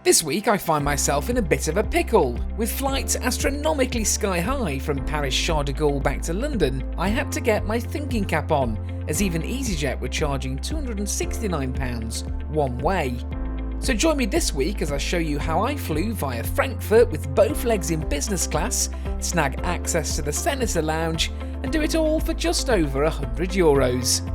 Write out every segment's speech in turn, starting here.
This week I find myself in a bit of a pickle. With flights astronomically sky high from Paris Charles de Gaulle back to London, I had to get my thinking cap on, as even EasyJet were charging £269 one way. So join me this week as I show you how I flew via Frankfurt with both legs in business class, snag access to the Senator Lounge, and do it all for just over €100.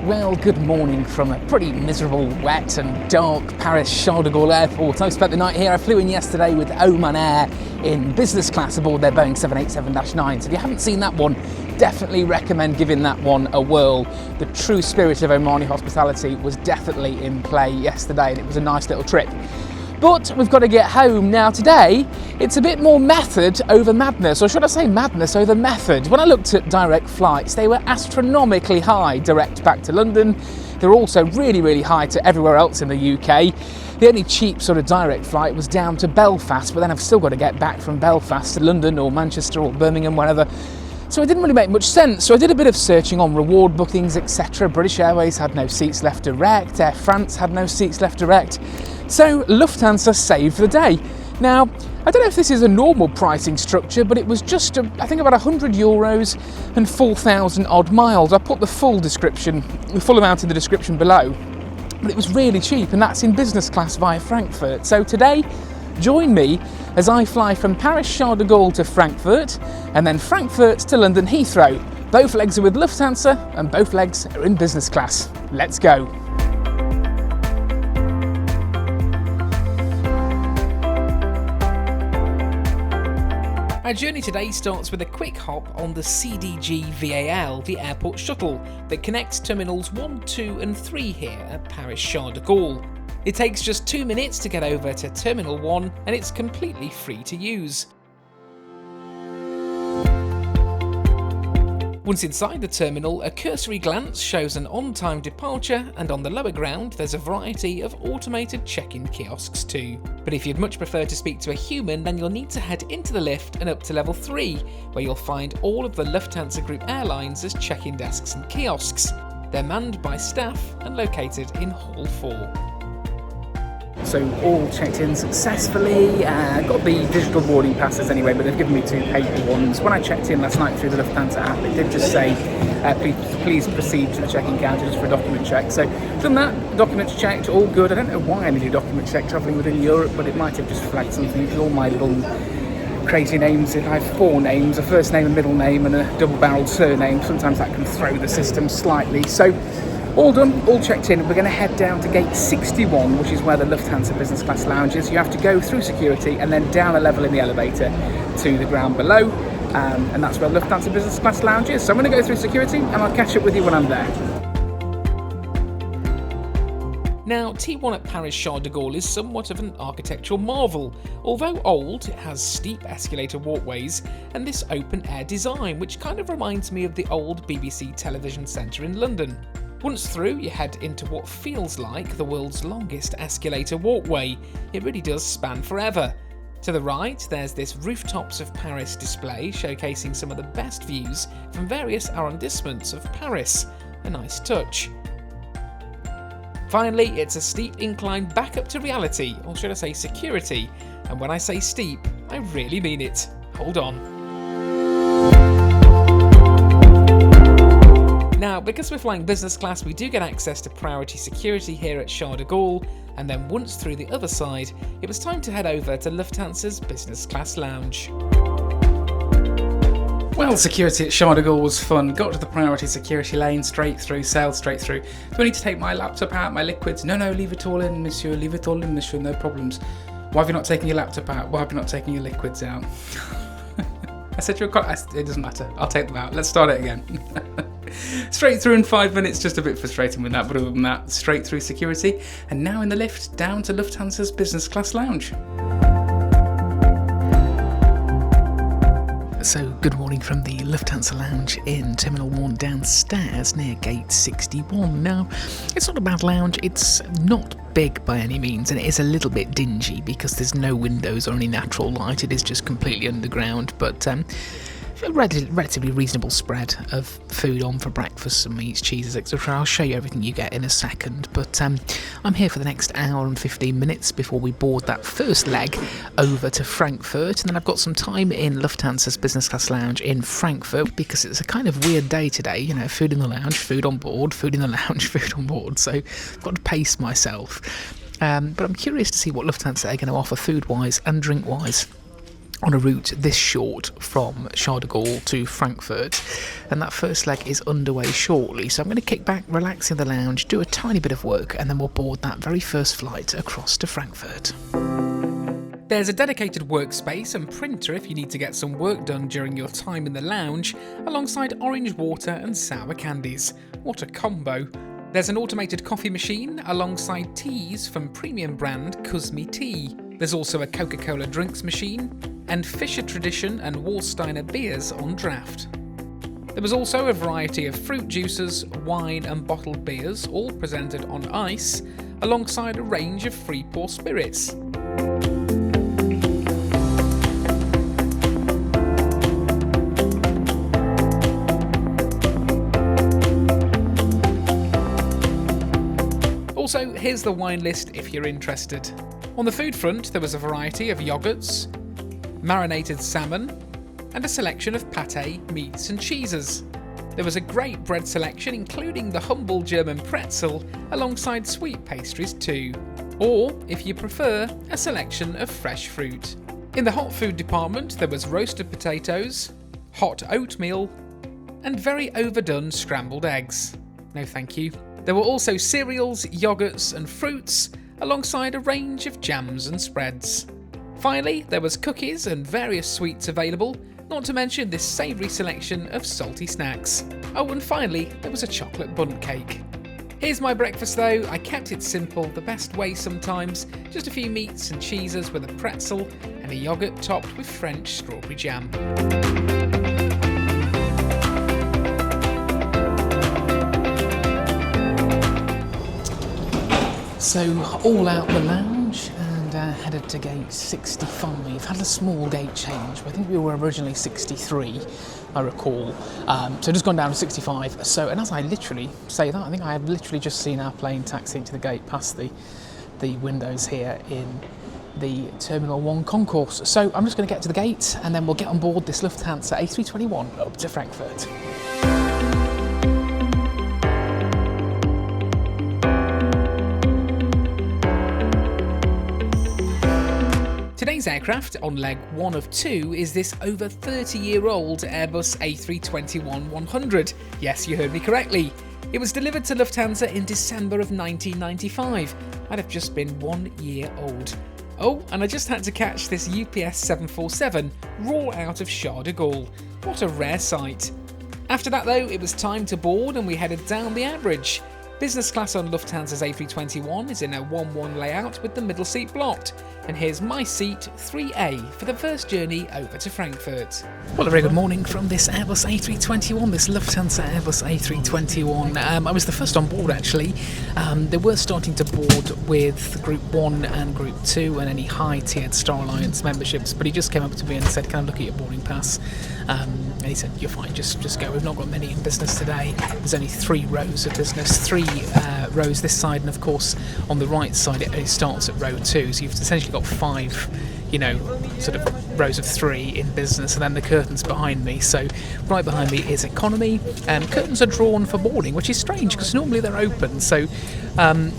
Well, good morning from a pretty miserable, wet and dark Paris Charles de Gaulle airport. I spent the night here. I flew in yesterday with Oman Air in business class aboard their Boeing 787-9. So if you haven't seen that one, definitely recommend giving that one a whirl. The true spirit of Omani hospitality was definitely in play yesterday, and it was a nice little trip. But we've got to get home. Now today, it's a bit more method over madness, or should I say madness over method. When I looked at direct flights, they were astronomically high direct back to London. They're also really, really high to everywhere else in the UK. The only cheap sort of direct flight was down to Belfast, but then I've still got to get back from Belfast to London or Manchester or Birmingham, wherever. So it didn't really make much sense. So I did a bit of searching on reward bookings, etc. British Airways had no seats left direct. Air France had no seats left direct. So Lufthansa saved the day. Now, I don't know if this is a normal pricing structure, but it was just, I think, about €100 and 4,000 odd miles. I put the full amount in the description below, but it was really cheap, and that's in business class via Frankfurt. So today, join me as I fly from Paris Charles de Gaulle to Frankfurt, and then Frankfurt to London Heathrow. Both legs are with Lufthansa, and both legs are in business class. Let's go. Our journey today starts with a quick hop on the CDG VAL, the airport shuttle, that connects terminals 1, 2 and 3 here at Paris Charles de Gaulle. It takes just 2 minutes to get over to Terminal 1 and it's completely free to use. Once inside the terminal, a cursory glance shows an on-time departure, and on the lower ground there's a variety of automated check-in kiosks too. But if you'd much prefer to speak to a human, then you'll need to head into the lift and up to level 3, where you'll find all of the Lufthansa Group airlines as check-in desks and kiosks. They're manned by staff and located in Hall 4. So all checked in successfully, got the digital boarding passes anyway, but they've given me 2 paper ones. When I checked in last night through the Lufthansa app, it did just say, please proceed to the check-in counter just for a document check. So done that, documents checked, all good. I don't know why I need a document check travelling within Europe, but it might have just flagged something because all my little crazy names, I have 4 names, a first name, a middle name and a double-barrelled surname. Sometimes that can throw the system slightly. So all done, all checked in. We're going to head down to gate 61, which is where the Lufthansa business class lounge is. You have to go through security and then down a level in the elevator to the ground below, and that's where Lufthansa business class lounge is. So I'm going to go through security and I'll catch up with you when I'm there. Now, T1 at Paris Charles de Gaulle is somewhat of an architectural marvel. Although old, it has steep escalator walkways and this open-air design, which kind of reminds me of the old BBC television centre in London. Once through, you head into what feels like the world's longest escalator walkway. It really does span forever. To the right, there's this Rooftops of Paris display showcasing some of the best views from various arrondissements of Paris. A nice touch. Finally, it's a steep incline back up to reality, or should I say security, and when I say steep, I really mean it. Hold on. Now, because we're flying business class, we do get access to priority security here at Charles de Gaulle, and then once through the other side, it was time to head over to Lufthansa's business class lounge. Well, security at Charles de Gaulle was fun. Got to the priority security lane, straight through, sailed straight through. Do I need to take my laptop out, my liquids? No, leave it all in, monsieur, leave it all in, monsieur, no problems. Why have you not taken your laptop out? Why have you not taken your liquids out? I said it doesn't matter, I'll take them out. Let's start it again. Straight through in 5 minutes, just a bit frustrating with that, but other than that, straight through security, and now in the lift down to Lufthansa's business class lounge. So good morning from the Lufthansa lounge in Terminal 1 downstairs near gate 61. Now, it's not a bad lounge, it's not big by any means, and it is a little bit dingy because there's no windows or any natural light. It is just completely underground, but a relatively reasonable spread of food on for breakfast, some meats, cheeses, etc. I'll show you everything you get in a second, but I'm here for the next hour and 15 minutes before we board that first leg over to Frankfurt, and then I've got some time in Lufthansa's business class lounge in Frankfurt because it's a kind of weird day today, you know, food in the lounge, food on board, food in the lounge, food on board, so I've got to pace myself. But I'm curious to see what Lufthansa are going to offer food-wise and drink-wise on a route this short from Charles de Gaulle to Frankfurt, and that first leg is underway shortly, so I'm going to kick back, relax in the lounge, do a tiny bit of work, and then we'll board that very first flight across to Frankfurt. There's a dedicated workspace and printer if you need to get some work done during your time in the lounge, alongside orange water and sour candies. What a combo! There's an automated coffee machine alongside teas from premium brand Kuzmi Tea. There's also a Coca-Cola drinks machine and Fischer Tradition and Warsteiner beers on draft. There was also a variety of fruit juices, wine and bottled beers, all presented on ice, alongside a range of free pour spirits. Also, here's the wine list if you're interested. On the food front, there was a variety of yogurts, marinated salmon, and a selection of pâté, meats and cheeses. There was a great bread selection, including the humble German pretzel, alongside sweet pastries too. Or, if you prefer, a selection of fresh fruit. In the hot food department, there was roasted potatoes, hot oatmeal, and very overdone scrambled eggs. No thank you. There were also cereals, yogurts and fruits, alongside a range of jams and spreads. Finally, there was cookies and various sweets available, not to mention this savoury selection of salty snacks. Oh, and finally, there was a chocolate bundt cake. Here's my breakfast though. I kept it simple, the best way sometimes, just a few meats and cheeses with a pretzel and a yoghurt topped with French strawberry jam. So, all out the lounge and headed to gate 65. Had a small gate change. I think we were originally 63, I recall. So just gone down to 65. So, and as I literally say that, I think I have literally just seen our plane taxiing to the gate past the windows here in the Terminal 1 concourse. So I'm just going to get to the gate and then we'll get on board this Lufthansa A321 up to Frankfurt. Today's aircraft, on leg 1 of 2, is this over 30-year-old Airbus A321-100. Yes, you heard me correctly. It was delivered to Lufthansa in December of 1995. I'd have just been 1 year old. Oh, and I just had to catch this UPS 747 raw out of Charles de Gaulle. What a rare sight. After that though, it was time to board and we headed down the average. Business class on Lufthansa's A321 is in a 1-1 layout with the middle seat blocked. And here's my seat, 3A, for the first journey over to Frankfurt. Well, a very good morning from this Airbus A321, this Lufthansa Airbus A321. I was the first on board actually. They were starting to board with Group 1 and Group 2 and any high-tiered Star Alliance memberships, but he just came up to me and said, "Can I look at your boarding pass?" And he said, "You're fine, just go. We've not got many in business today. There's only 3 rows of business, 3 rows this side, and of course on the right side it only starts at row 2, so you've essentially got 5, sort of rows of 3 in business, and then the curtains behind me. So right behind me is economy, and curtains are drawn for boarding, which is strange because normally they're open. So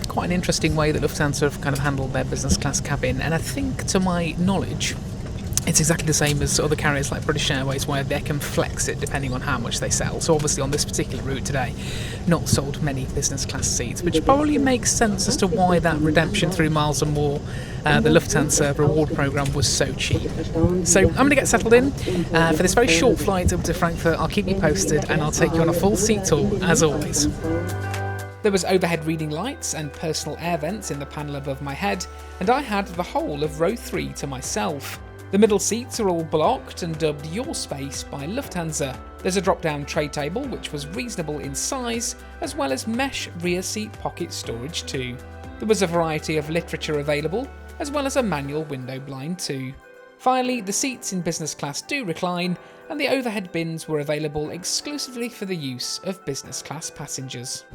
quite an interesting way that Lufthansa have kind of handled their business class cabin, and I think to my knowledge it's exactly the same as other carriers like British Airways, where they can flex it depending on how much they sell. So obviously on this particular route today, not sold many business class seats, which probably makes sense as to why that redemption through Miles&More, the Lufthansa reward programme, was so cheap. So I'm going to get settled in for this very short flight up to Frankfurt. I'll keep you posted and I'll take you on a full seat tour as always. There was overhead reading lights and personal air vents in the panel above my head, and I had the whole of row 3 to myself. The middle seats are all blocked and dubbed Your Space by Lufthansa. There's a drop-down tray table which was reasonable in size, as well as mesh rear seat pocket storage too. There was a variety of literature available, as well as a manual window blind too. Finally, the seats in business class do recline, and the overhead bins were available exclusively for the use of business class passengers.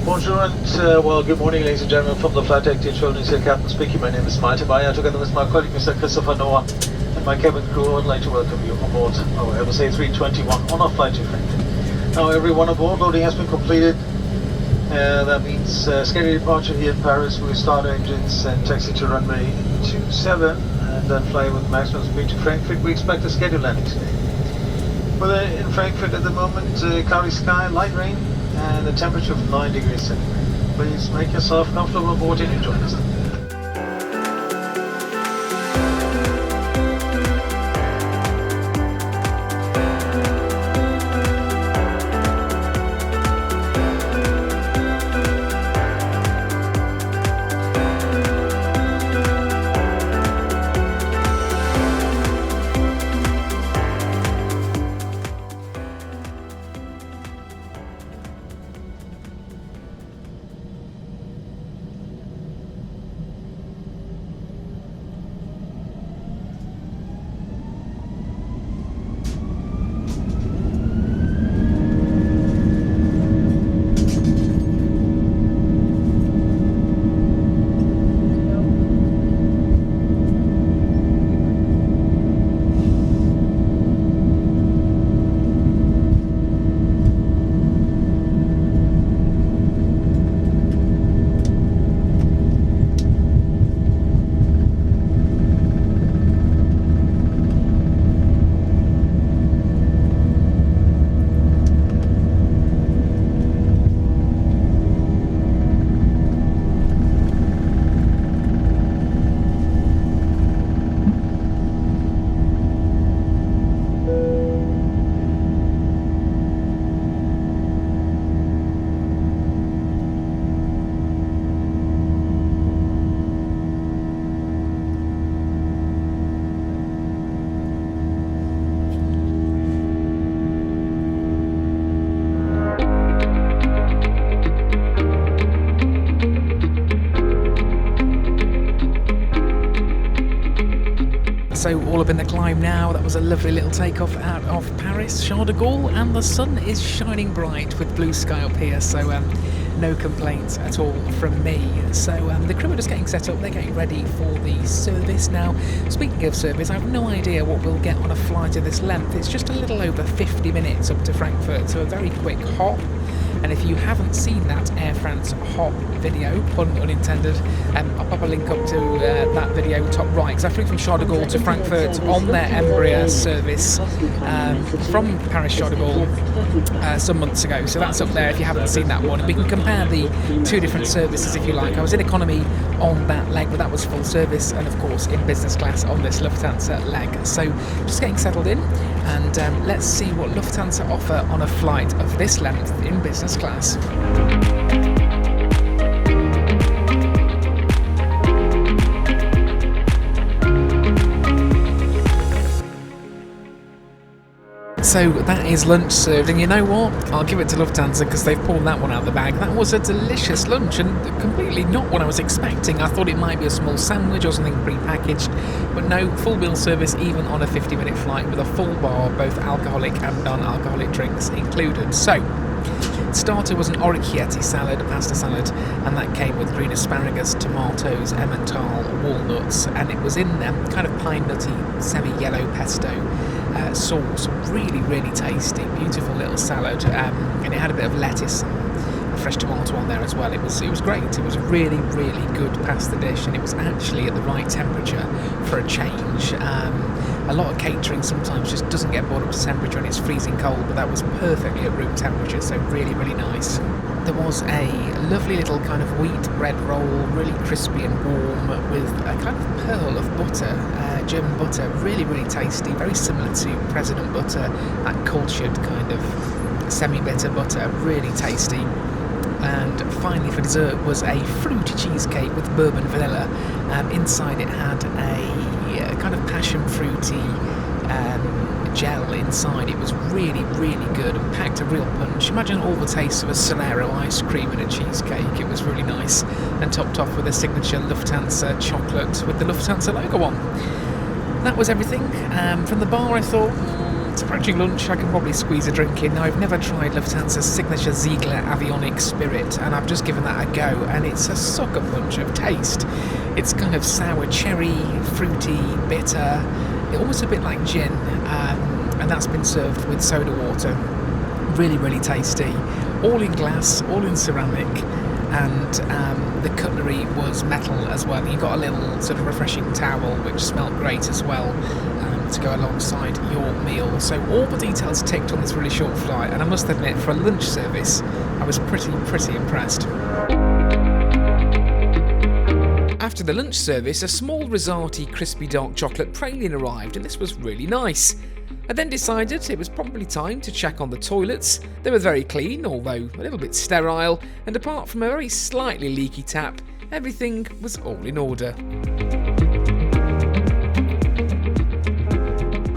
Bonjour and good morning, ladies and gentlemen, from the flight deck. Dear travelers, here Captain speaking. My name is Miles&More. Together with my colleague Mr. Christopher Noah and my cabin crew, I would like to welcome you on board our Airbus A321 on our flight to Frankfurt. Now everyone on board, loading has been completed. That means scheduled departure here in Paris. We start engines and taxi to runway 27 and then fly with maximum speed to Frankfurt. We expect a scheduled landing today. We're in Frankfurt at the moment, cloudy sky, light rain, and a temperature of 9 degrees centigrade. Please make yourself comfortable on board and enjoy this. So all up in the climb now. That was a lovely little takeoff out of Paris, Charles de Gaulle, and the sun is shining bright with blue sky up here, so no complaints at all from me. So the crew are just getting set up, they're getting ready for the service now. Speaking of service, I have no idea what we'll get on a flight of this length. It's just a little over 50 minutes up to Frankfurt, so a very quick hop. And if you haven't seen that Air France hop video, pun unintended, I'll pop a link up to that video top right, because I flew from Charles de Gaulle to Frankfurt on their Embraer service from Paris Charles de Gaulle some months ago, so that's up there if you haven't seen that one. And we can compare the two different services if you like. I was in economy on that leg, but that was full service, and of course in business class on this Lufthansa leg. So just getting settled in, and let's see what Lufthansa offer on a flight of this length in business class. So that is lunch served, and you know what? I'll give it to Lufthansa because they've pulled that one out of the bag. That was a delicious lunch and completely not what I was expecting. I thought it might be a small sandwich or something pre-packaged, but no, full meal service even on a 50-minute flight with a full bar, both alcoholic and non-alcoholic drinks included. So, starter was an orecchietti salad, a pasta salad, and that came with green asparagus, tomatoes, Emmental, walnuts, and it was in kind of pine nutty, semi-yellow pesto sauce. Really, really tasty, beautiful little salad, and it had a bit of lettuce and fresh tomato on there as well. It was great. It was a really, really good pasta dish, and it was actually at the right temperature for a change. A lot of catering sometimes just doesn't get brought up to temperature and it's freezing cold, but that was perfectly at room temperature, so really, really nice. There was a lovely little kind of wheat bread roll, really crispy and warm, with a kind of pearl of butter, German butter, really, really tasty, very similar to President butter, that cultured kind of semi-bitter butter, really tasty. And finally for dessert was a fruity cheesecake with bourbon vanilla. Inside it had a kind of passion fruit gel inside. It was really, really good and packed a real punch. Imagine all the taste of a Solero ice cream and a cheesecake. It was really nice, and topped off with a signature Lufthansa chocolate with the Lufthansa logo on. That was everything. From the bar I thought, it's approaching lunch, I can probably squeeze a drink in. Now, I've never tried Lufthansa's signature Ziegler Avionic Spirit, and I've just given that a go, and it's a sucker punch of taste. It's kind of sour cherry, fruity, bitter, almost a bit like gin, and that's been served with soda water. Really, really tasty. All in glass, all in ceramic, and the cutlery was metal as well. You got a little sort of refreshing towel which smelled great as well, to go alongside your meal. So all the details ticked on this really short flight, and I must admit, for a lunch service, I was pretty impressed. After the lunch service, a small risotto crispy dark chocolate praline arrived, and this was really nice. I then decided it was probably time to check on the toilets. They were very clean, although a little bit sterile, and apart from a very slightly leaky tap, everything was all in order.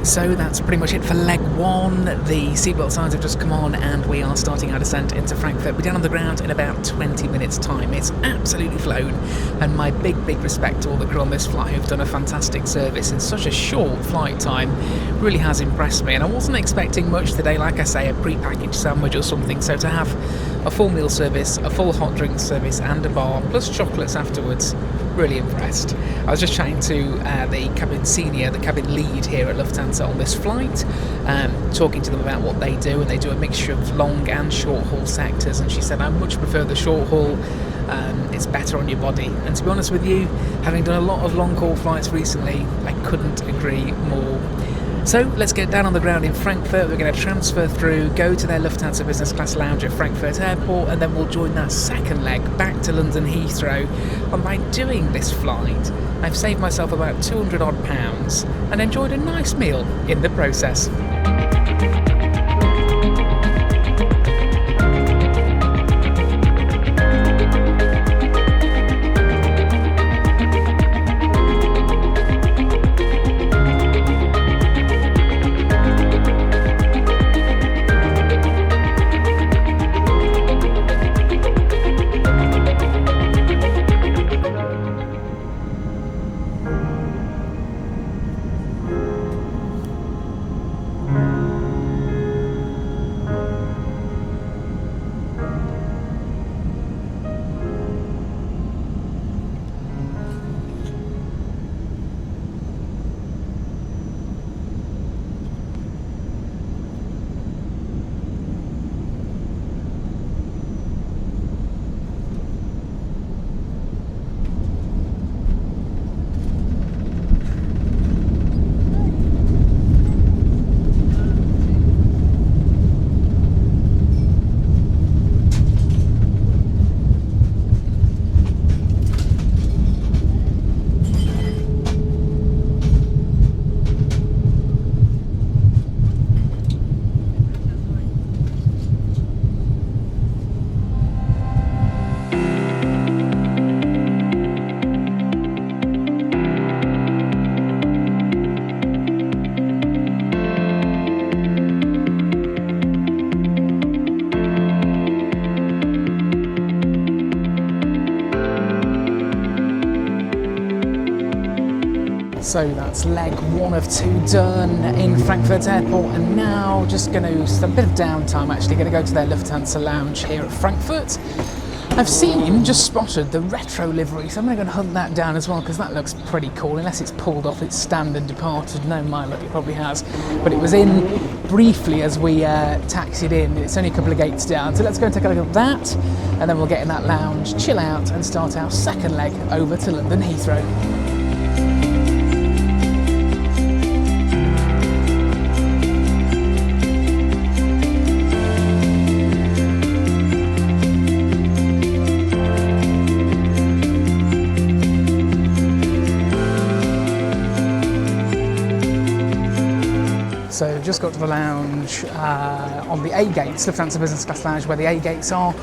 So that's pretty much it for leg one. The seatbelt signs have just come on and we are starting our descent into Frankfurt. We're down on the ground in about 20 minutes time. It's absolutely flown, and my big respect to all the crew on this flight who've done a fantastic service in such a short flight time. Really has impressed me, and I wasn't expecting much today. Like I say, a pre-packaged sandwich or something, so to have a full meal service, a full hot drink service and a bar, plus chocolates afterwards, really impressed. I was just chatting to the cabin senior, the cabin lead here at Lufthansa on this flight, talking to them about what they do, and they do a mixture of long and short haul sectors, and she said, I much prefer the short haul. It's better on your body, and to be honest with you, having done a lot of long haul flights recently, I couldn't agree more. So let's get down on the ground in Frankfurt. We're going to transfer through, go to their Lufthansa business class lounge at Frankfurt Airport, and then we'll join that second leg back to London Heathrow. And by doing this flight, I've saved myself about £200 odd and enjoyed a nice meal in the process. So that's leg one of two done in Frankfurt Airport, and now just going to, a bit of downtime actually, going to go to their Lufthansa lounge here at Frankfurt. I've just spotted the retro livery, so I'm going to hunt that down as well, because that looks pretty cool, unless it's pulled off its stand and departed. No, my luck, it probably has. But it was in briefly as we taxied in. It's only a couple of gates down, so let's go and take a look at that, and then we'll get in that lounge, chill out, and start our second leg over to London Heathrow. So just got to the lounge on the A gates, Lufthansa Business Class Lounge, where the A gates are,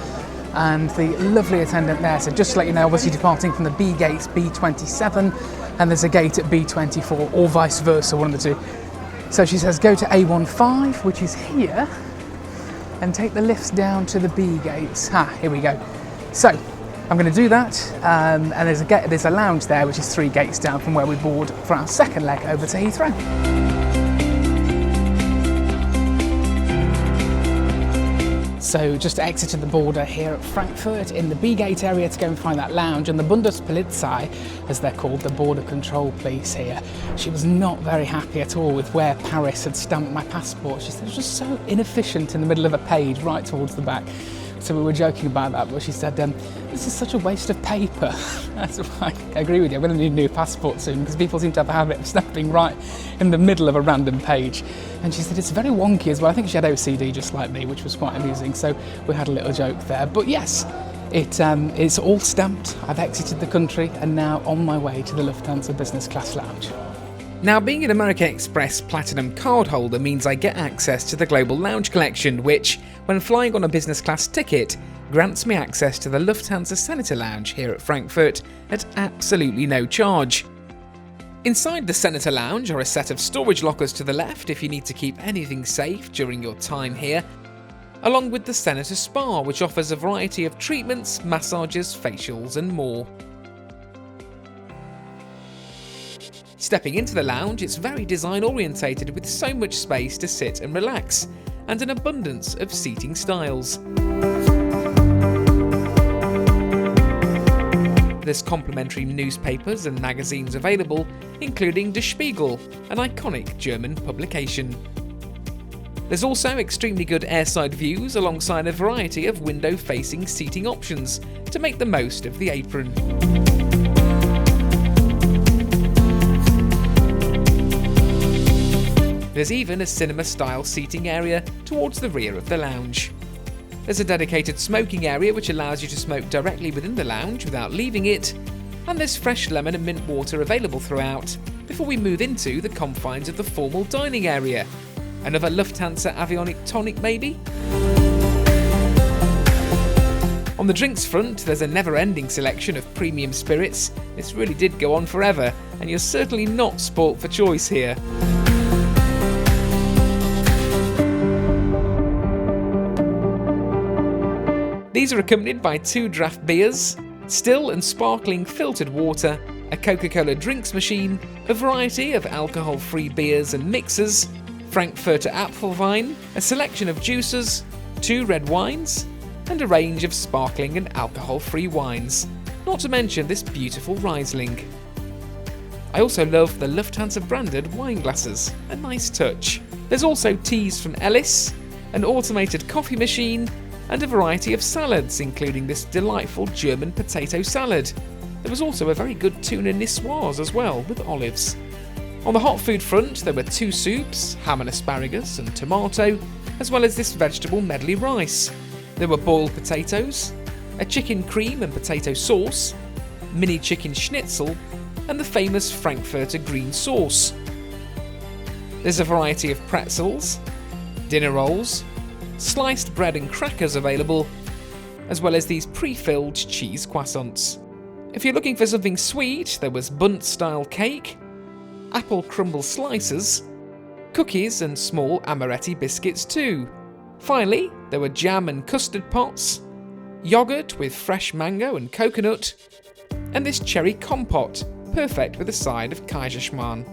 and the lovely attendant there said, just to let you know, obviously departing from the B gates, B27, and there's a gate at B24, or vice versa, one of the two. So she says go to A15, which is here, and take the lifts down to the B gates. Here we go. So I'm going to do that, and there's a lounge there, which is 3 gates down from where we board for our second leg over to Heathrow. So just exited the border here at Frankfurt in the B gate area to go and find that lounge, and the Bundespolizei, as they're called, the border control police here. She was not very happy at all with where Paris had stamped my passport. She said it was just so inefficient in the middle of a page right towards the back. So we were joking about that, but she said, this is such a waste of paper. That's why I agree with you, I'm going to need a new passport soon, because people seem to have a habit of stamping right in the middle of a random page. And she said it's very wonky as well. I think she had OCD just like me, which was quite amusing, so we had a little joke there. But yes, it's all stamped. I've exited the country and now on my way to the Lufthansa business class lounge. Now, being an American Express Platinum card holder means I get access to the Global Lounge Collection, which, when flying on a business class ticket, grants me access to the Lufthansa Senator Lounge here at Frankfurt at absolutely no charge. Inside the Senator Lounge are a set of storage lockers to the left if you need to keep anything safe during your time here, along with the Senator Spa, which offers a variety of treatments, massages, facials and more. Stepping into the lounge, it's very design orientated with so much space to sit and relax, and an abundance of seating styles. There's complimentary newspapers and magazines available, including Der Spiegel, an iconic German publication. There's also extremely good airside views alongside a variety of window-facing seating options to make the most of the apron. There's even a cinema-style seating area towards the rear of the lounge. There's a dedicated smoking area which allows you to smoke directly within the lounge without leaving it, and there's fresh lemon and mint water available throughout, before we move into the confines of the formal dining area. Another Lufthansa avionic tonic maybe? On the drinks front, there's a never-ending selection of premium spirits. This really did go on forever, and you're certainly not spoilt for choice here. These are accompanied by 2 draft beers, still and sparkling filtered water, a Coca-Cola drinks machine, a variety of alcohol-free beers and mixers, Frankfurter Apfelwein, a selection of juices, 2 red wines, and a range of sparkling and alcohol-free wines, not to mention this beautiful Riesling. I also love the Lufthansa branded wine glasses, a nice touch. There's also teas from Ellis, an automated coffee machine, and a variety of salads, including this delightful German potato salad. There was also a very good tuna niçoise as well, with olives. On the hot food front, there were 2 soups, ham and asparagus and tomato, as well as this vegetable medley rice. There were boiled potatoes, a chicken cream and potato sauce, mini chicken schnitzel, and the famous Frankfurter green sauce. There's a variety of pretzels, dinner rolls, sliced bread and crackers available, as well as these pre-filled cheese croissants. If you're looking for something sweet, there was Bundt-style cake, apple crumble slices, cookies and small amaretti biscuits too. Finally, there were jam and custard pots, yogurt with fresh mango and coconut, and this cherry compote, perfect with a side of Kaiserschmarrn.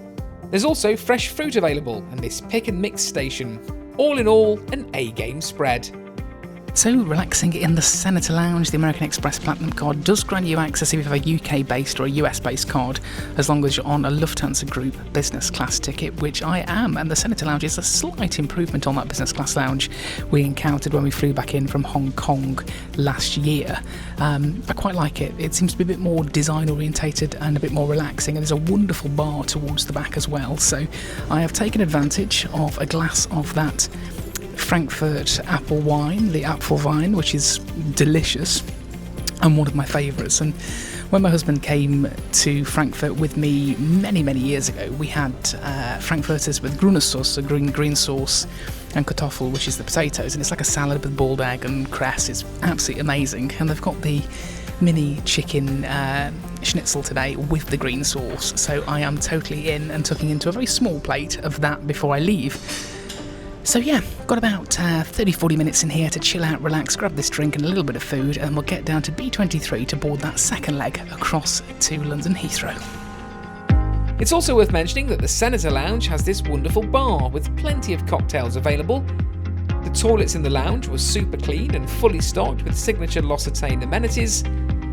There's also fresh fruit available and this pick and mix station. All in all, an A-game spread. So, relaxing in the Senator Lounge, the American Express Platinum card does grant you access if you have a UK-based or a US-based card, as long as you're on a Lufthansa Group business class ticket, which I am, and the Senator Lounge is a slight improvement on that business class lounge we encountered when we flew back in from Hong Kong last year. I quite like it. It seems to be a bit more design-orientated and a bit more relaxing, and there's a wonderful bar towards the back as well, so I have taken advantage of a glass of that Frankfurt apple wine, the Apfelwein, which is delicious and one of my favourites. And when my husband came to Frankfurt with me many years ago, we had Frankfurters with grüne sauce, a green sauce, and Kartoffel, which is the potatoes, and it's like a salad with boiled egg and cress. It's absolutely amazing. And they've got the mini chicken schnitzel today with the green sauce, so I am totally in and tucking into a very small plate of that before I leave. So yeah, got about 30-40 minutes in here to chill out, relax, grab this drink and a little bit of food, and we'll get down to B23 to board that second leg across to London Heathrow. It's also worth mentioning that the Senator Lounge has this wonderful bar with plenty of cocktails available. The toilets in the lounge were super clean and fully stocked with signature L'Occitane amenities.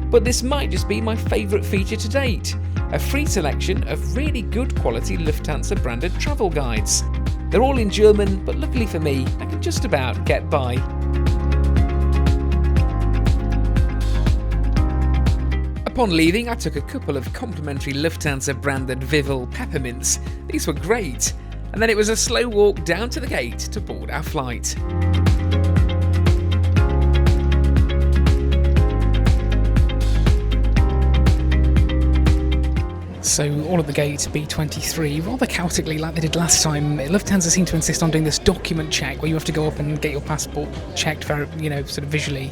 But this might just be my favourite feature to date, a free selection of really good quality Lufthansa branded travel guides. They're all in German, but luckily for me, I can just about get by. Upon leaving, I took a couple of complimentary Lufthansa branded Vival peppermints. These were great. And then it was a slow walk down to the gate to board our flight. So all at the gate, B23, rather chaotically like they did last time, Lufthansa seemed to insist on doing this document check where you have to go up and get your passport checked, sort of visually.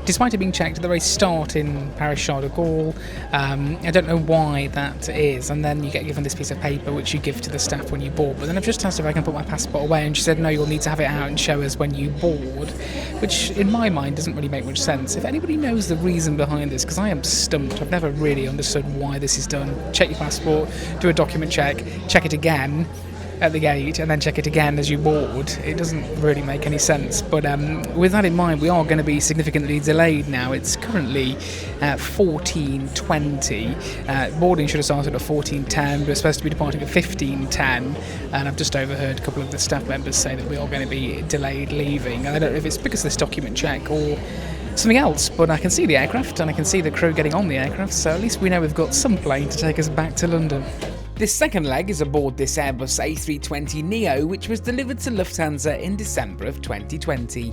Despite it being checked at the very start in Paris Charles de Gaulle, I don't know why that is, and then you get given this piece of paper which you give to the staff when you board. But then I've just asked if I can put my passport away, and she said no, you'll need to have it out and show us when you board, which in my mind doesn't really make much sense. If anybody knows the reason behind this, because I am stumped, I've never really understood why this is done. Check your passport, do a document check it again at the gate, and then check it again as you board. It doesn't really make any sense, but with that in mind, we are going to be significantly delayed now. It's currently 14:20. Boarding should have started at 14:10. We're supposed to be departing at 15:10, and I've just overheard a couple of the staff members say that we are going to be delayed leaving. And I don't know if it's because of this document check or something else, but I can see the aircraft and I can see the crew getting on the aircraft, so at least we know we've got some plane to take us back to London. This second leg is aboard this Airbus A320neo, which was delivered to Lufthansa in December of 2020.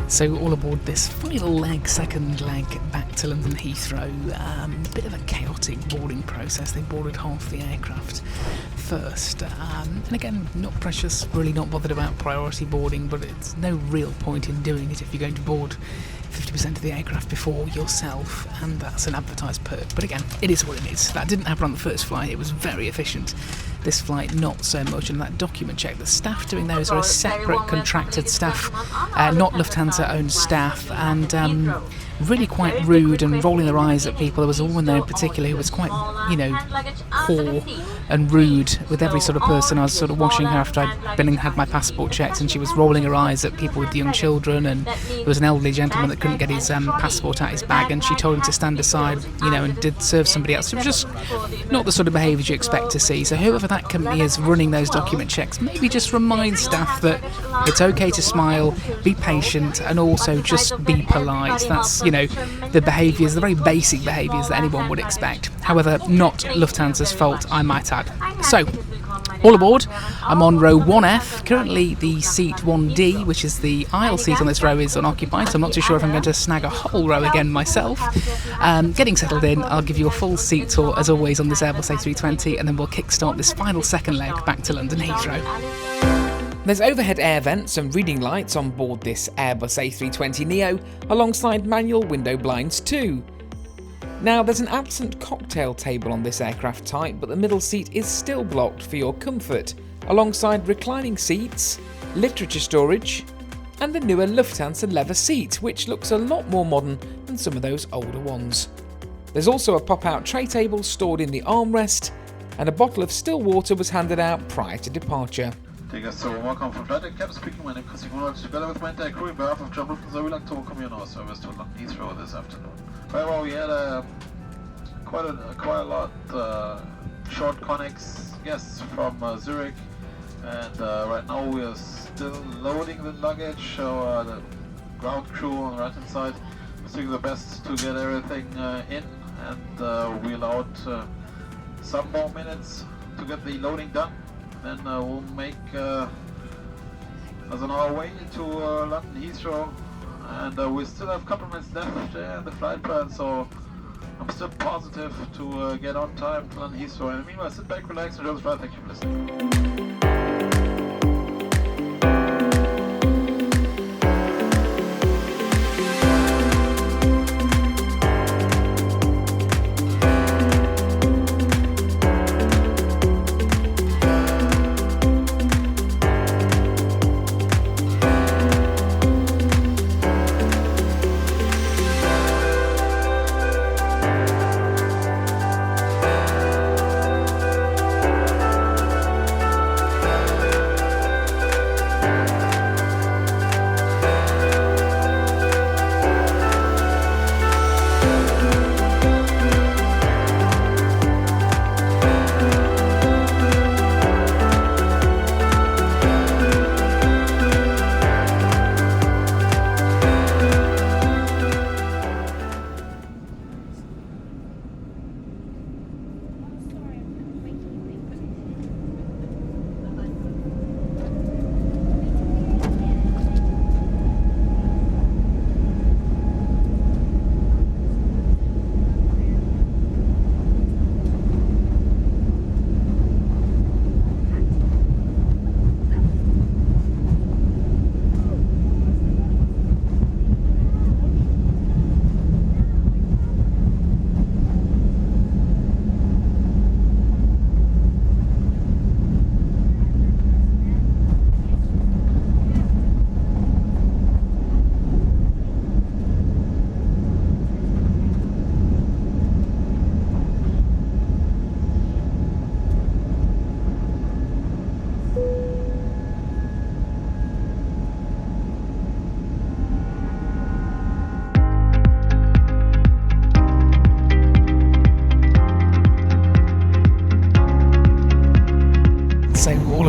So all aboard this final leg, second leg, back to London Heathrow. A bit of a chaotic boarding process. They boarded half the aircraft first. And again, not precious, really not bothered about priority boarding, but it's no real point in doing it if you're going to board 50% of the aircraft before yourself, and that's an advertised perk. But again, it is what it is. That didn't happen on the first flight. It was very efficient. This flight, not so much. And that document check, the staff doing those are a separate contracted staff, not Lufthansa-owned staff, and really quite rude and rolling their eyes at people. There was a woman there in particular who was quite, poor and rude with every sort of person. I was sort of washing her after I'd been and had my passport checked, and she was rolling her eyes at people with young children, and there was an elderly gentleman that couldn't get his passport out his bag, and she told him to stand aside, and did serve somebody else. It was just not the sort of behaviour you expect to see. So whoever that company is running those document checks, maybe just remind staff that it's okay to smile, be patient, and also just be polite. That's, the behaviours, the very basic behaviours that anyone would expect. However, not Lufthansa's fault, I might add. So, all aboard. I'm on row 1F. Currently the seat 1D, which is the aisle seat on this row, is unoccupied, so I'm not too sure if I'm going to snag a whole row again myself. Getting settled in, I'll give you a full seat tour as always on this Airbus A320, and then we'll kickstart this final second leg back to London Heathrow. There's overhead air vents and reading lights on board this Airbus A320neo, alongside manual window blinds too. Now, there's an absent cocktail table on this aircraft type, but the middle seat is still blocked for your comfort, alongside reclining seats, literature storage, and the newer Lufthansa leather seat, which looks a lot more modern than some of those older ones. There's also a pop-out tray table stored in the armrest, and a bottle of still water was handed out prior to departure. Take us to welcome from flight deck. Captain speaking. My name is Chris. Together with my entire crew, on behalf of John Lufthansa, we'd like to welcome you on our service to London Heathrow this afternoon. Very well, we had quite a lot short connects guests from Zurich, and right now we are still loading the luggage. So the ground crew on the right hand side is doing the best to get everything in, and we allowed some more minutes to get the loading done. Then we'll make us on our way to London Heathrow, and we still have a couple of minutes left in the flight plan, so I'm still positive to get on time to London Heathrow. And meanwhile, sit back, relax, and enjoy the flight. Thank you for listening.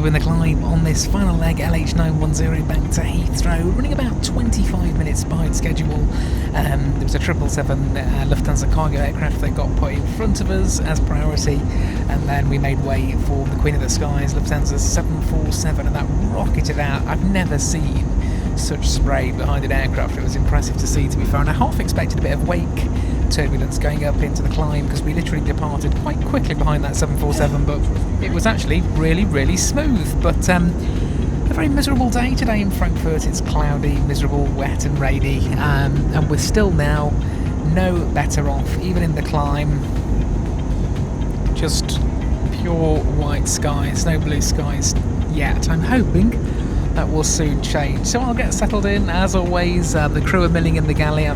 following the climb on this final leg LH910 back to Heathrow, running about 25 minutes behind schedule. There was a 777 Lufthansa cargo aircraft that got put in front of us as priority, and then we made way for the Queen of the Skies, Lufthansa's 747, and that rocketed out. I've never seen such spray behind an aircraft. It was impressive to see, to be fair, and I half expected a bit of wake turbulence going up into the climb because we literally departed quite quickly behind that 747, but it was actually really smooth. But a very miserable day today in Frankfurt. It's cloudy, miserable, wet and rainy, and we're still now no better off, even in the climb. Just pure white skies, no blue skies yet. I'm hoping that will soon change. So I'll get settled in, as always. The crew are milling in the galley.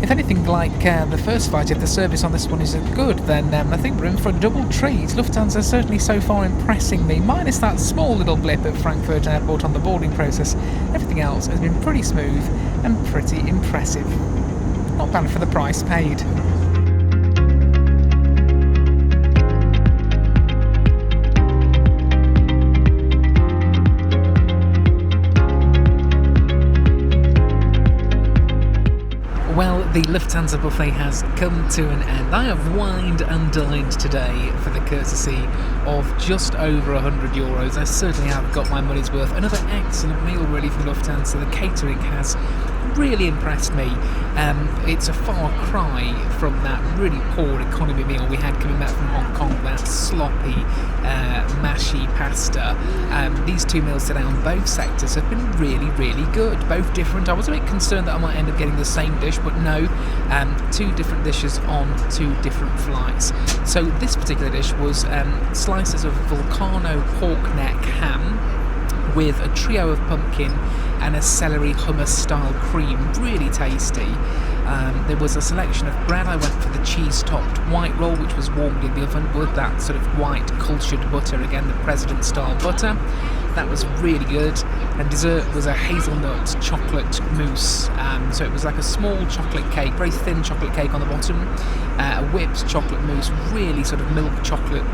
If anything like the first flight, if the service on this one is good, then I think we're in for a double treat. Lufthansa certainly so far impressing me, minus that small little blip at Frankfurt Airport on the boarding process. Everything else has been pretty smooth and pretty impressive. Not bad for the price paid. Well, the Lufthansa buffet has come to an end. I have wined and dined today for the courtesy of just over €100. I certainly have got my money's worth. Another excellent meal really from Lufthansa. The catering has really impressed me. It's a far cry from that really poor economy meal we had coming back from Hong Kong, that sloppy, mashy pasta. These two meals today on both sectors have been really good, both different. I was a bit concerned that I might end up getting the same dish, but no, two different dishes on two different flights. So this particular dish was slices of Volcano pork neck ham with a trio of pumpkin and a celery hummus style cream, really tasty. There was a selection of bread. I went for the cheese topped white roll, which was warmed in the oven with that sort of white cultured butter, again the president style butter. That was really good. And dessert was a hazelnut chocolate mousse. So it was like a small chocolate cake, very thin chocolate cake on the bottom, a whipped chocolate mousse, really sort of milk chocolate,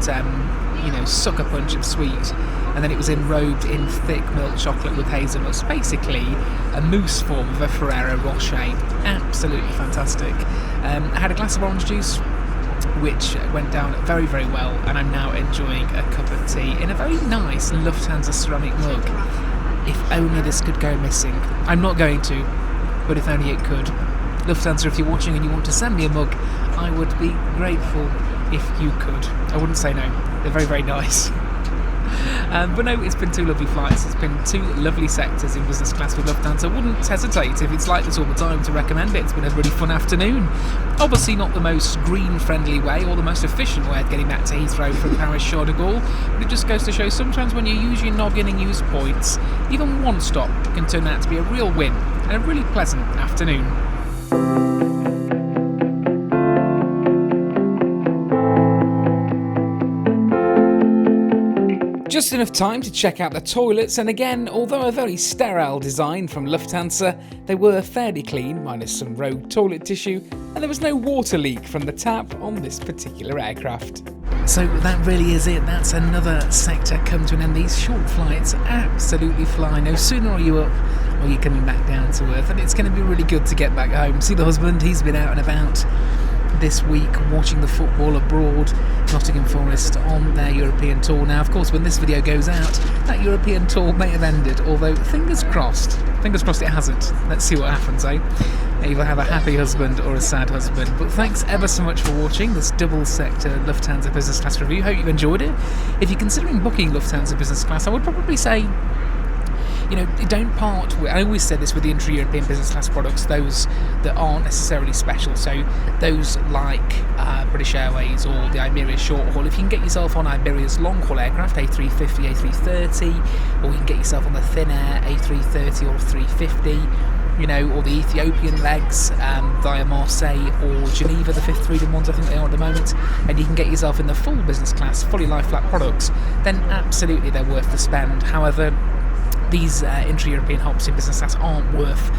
sucker punch of sweet. And then it was enrobed in thick milk chocolate with hazelnuts, basically a mousse form of a Ferrero Rocher. Absolutely fantastic. I had a glass of orange juice, which went down very well, and I'm now enjoying a cup of tea in a very nice Lufthansa ceramic mug. If only this could go missing. I'm not going to, but if only it could. Lufthansa, if you're watching and you want to send me a mug, I would be grateful if you could. I wouldn't say no. They're very nice. But no, it's been two lovely flights. It's been two lovely sectors in business class with Lufthansa. Wouldn't hesitate, if it's like this all the time, to recommend it. It's been a really fun afternoon. Obviously not the most green-friendly way or the most efficient way of getting back to Heathrow from Paris Charles de Gaulle, but it just goes to show sometimes when you use your noggin and use points, even one stop can turn out to be a real win and a really pleasant afternoon. Just enough time to check out the toilets, and again, although a very sterile design from Lufthansa, they were fairly clean, minus some rogue toilet tissue, and there was no water leak from the tap on this particular aircraft. So that really is it. That's another sector come to an end. These short flights absolutely fly. No sooner are you up or you're coming back down to earth, and it's going to be really good to get back home. See the husband, he's been out and about this week watching the football abroad. Nottingham Forest on their European tour. Now, of course, when this video goes out, that European tour may have ended, although fingers crossed it hasn't. Let's see what happens, eh? Either have a happy husband or a sad husband. But thanks ever so much for watching this double sector Lufthansa business class review. Hope you enjoyed it. If you're considering booking Lufthansa business class, I would probably say, don't part with, I always said this with the intra-European business class products, those that aren't necessarily special. So those like British Airways or the Iberia short haul. If you can get yourself on Iberia's long haul aircraft, A350, A330, or you can get yourself on the thin air A330 or 350, or the Ethiopian legs via Marseille or Geneva, the fifth freedom ones I think they are at the moment, and you can get yourself in the full business class, fully lie flat products, then absolutely they're worth the spend. However, these intra-European hops in business class aren't worth,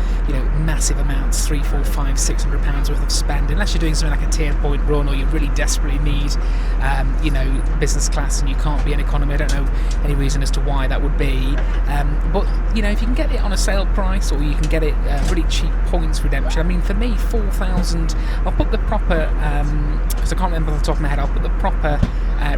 massive amounts, £300, £400, £500, £600 worth of spend, unless you're doing something like a tier point run or you really desperately need, business class and you can't be an economy. I don't know any reason as to why that would be. But if you can get it on a sale price or you can get it really cheap points redemption. I mean, for me, 4,000. I'll put the proper because I can't remember off the top of my head. I'll put the proper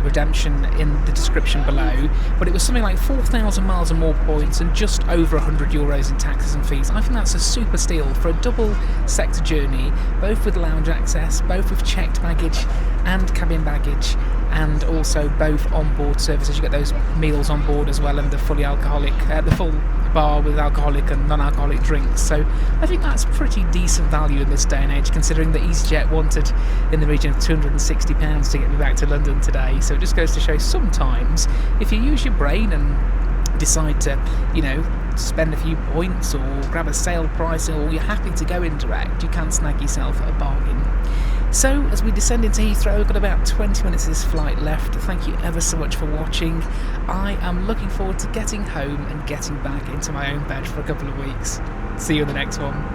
redemption in the description below, but it was something like 4,000 miles and more points and just over €100 in taxes and fees. I think that's a super steal for a double sector journey, both with lounge access, both with checked baggage and cabin baggage, and also both onboard services. You get those meals on board as well, and the fully alcoholic, the full bar with alcoholic and non-alcoholic drinks. So I think that's pretty decent value in this day and age, considering that EasyJet wanted in the region of £260 to get me back to London today. So it just goes to show sometimes if you use your brain and decide to, spend a few points or grab a sale price, or you're happy to go indirect, you can snag yourself a bargain. So as we descend into Heathrow, we've got about 20 minutes of this flight left. Thank you ever so much for watching. I am looking forward to getting home and getting back into my own bed for a couple of weeks. See you in the next one.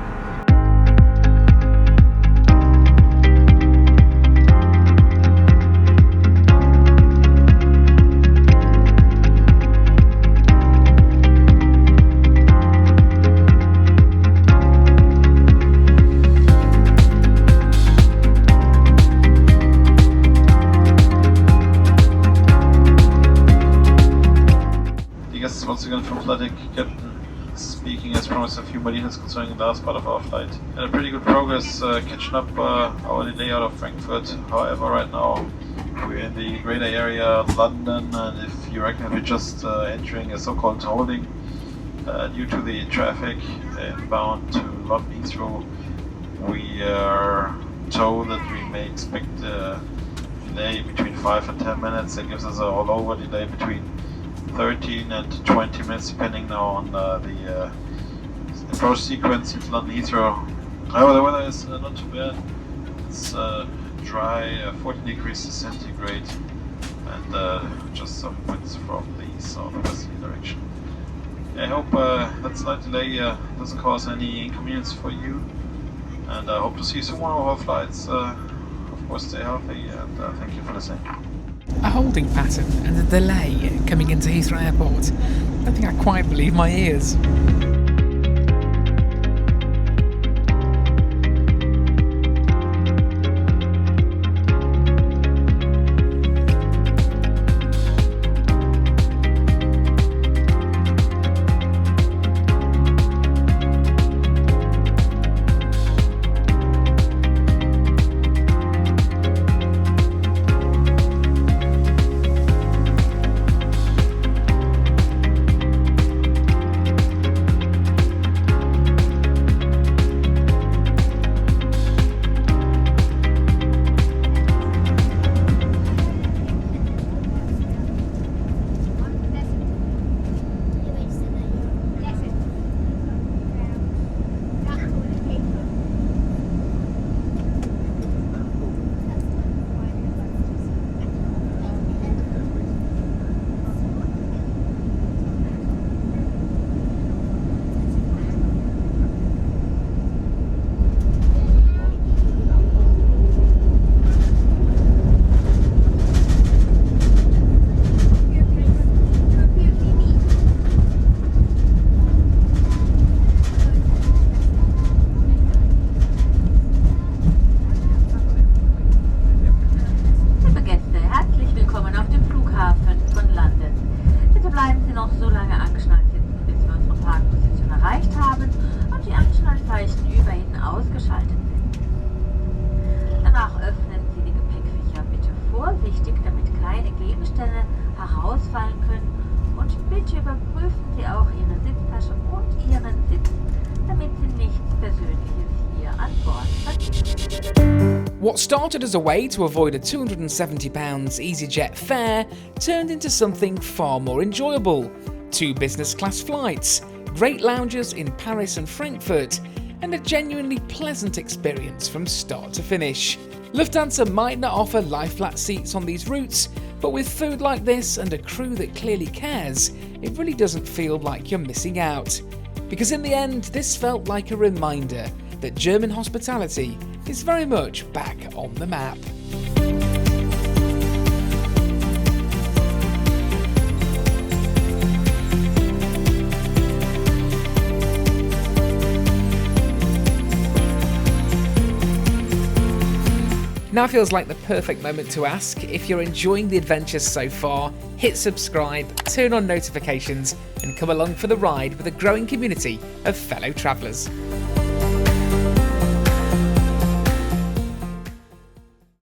Once again from Flight Captain speaking, as promised, a few more details concerning the last part of our flight. And a pretty good progress catching up our delay out of Frankfurt. However, right now we're in the greater area of London, and if you reckon we're just entering a so-called holding due to the traffic inbound to London Heathrow, we are told that we may expect a delay between 5 and 10 minutes. That gives us a all-over delay between 13 and 20 minutes, depending now on the approach sequence into London Heathrow. However, the weather is not too bad. It's dry, 14 degrees centigrade, and just some winds from the southwesterly direction. I hope that slight delay doesn't cause any inconvenience for you, and I hope to see you soon on one of our flights. Of course, stay healthy, and thank you for listening. A holding pattern and a delay coming into Heathrow Airport. I don't think I quite believe my ears. What started as a way to avoid a £270 EasyJet fare turned into something far more enjoyable. 2 business class flights, great lounges in Paris and Frankfurt, and a genuinely pleasant experience from start to finish. Lufthansa might not offer lie-flat seats on these routes, But with food like this and a crew that clearly cares, it really doesn't feel like you're missing out. Because in the end, this felt like a reminder that German hospitality is very much back on the map. Now feels like the perfect moment to ask if you're enjoying the adventures so far. Hit subscribe, turn on notifications, and come along for the ride with a growing community of fellow travellers.